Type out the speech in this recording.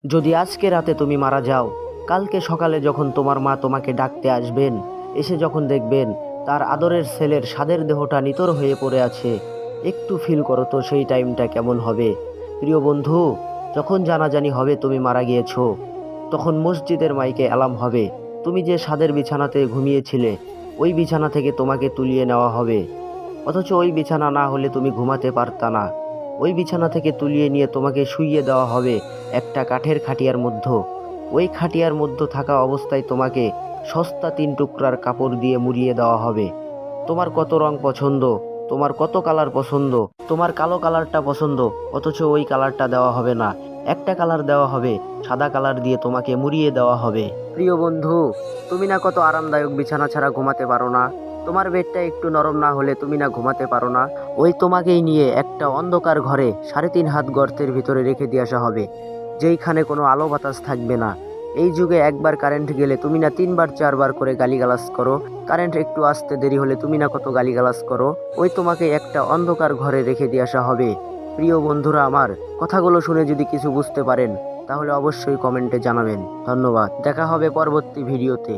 যদি আজকে রাতে তুমি মারা যাও, কালকে সকালে যখন তোমার মা তোমাকে ডাকতে আসবেন, এসে যখন দেখবেন তার আদরের ছেলের স্বাদের দেহটা নিথর হয়ে পড়ে আছে, একটু ফিল করো তো সেই টাইমটা কেমন হবে। প্রিয় বন্ধু, যখন জানাজানি হবে তুমি মারা গিয়েছো, তখন মসজিদের মাইকে অ্যালার্ম হবে, তুমি যে স্বাদের বিছানাতে ঘুমিয়েছিলে ওই বিছানা থেকে তোমাকে তুলিয়ে নেওয়া হবে। অথচ ওই বিছানা না হলে তুমি ঘুমাতে পারতা না। ওই বিছানা থেকে তুলিয়ে নিয়ে তোমাকে শুইয়ে দেওয়া হবে একটা কাঠের খাটিয়ার মধ্যে। ওই খাটিয়ার মধ্যে থাকা অবস্থায় তোমাকে সস্তা 3 টুকরার কাপড় দিয়ে মুড়িয়ে দেওয়া হবে। তোমার কত রং পছন্দ, তোমার কত কালার পছন্দ, তোমার কালো কালারটা পছন্দ, অথচ ওই কালারটা দেওয়া হবে না। একটা কালার দেওয়া হবে, সাদা কালার দিয়ে তোমাকে মুড়িয়ে দেওয়া হবে। প্রিয় বন্ধু, তুমি না কত আরামদায়ক বিছানা ছাড়া ঘুমাতে পারো না? তোমার বেডটা একটু নরম না হলে তুমি না ঘুমাতে পারো না? ওই তোমাকেই নিয়ে একটা অন্ধকার ঘরে 3.5 হাত গর্তের ভিতরে রেখে দিয়ে আসা হবে, যেইখানে কোনো আলো বাতাস থাকবে না। এই যুগে একবার কারেন্ট গেলে তুমি না 3বার 4বার করে গালিগালাজ করো, কারেন্ট একটু আসতে দেরি হলে তুমি না কত গালিগালাজ করো। ওই তোমাকে একটা অন্ধকার ঘরে রেখে দিয়ে আসা হবে। প্রিয় বন্ধুরা আমার, কথাগুলো শুনে যদি কিছু বুঝতে পারেন তাহলে অবশ্যই কমেন্টে জানাবেন। ধন্যবাদ, দেখা হবে পরবর্তী ভিডিওতে।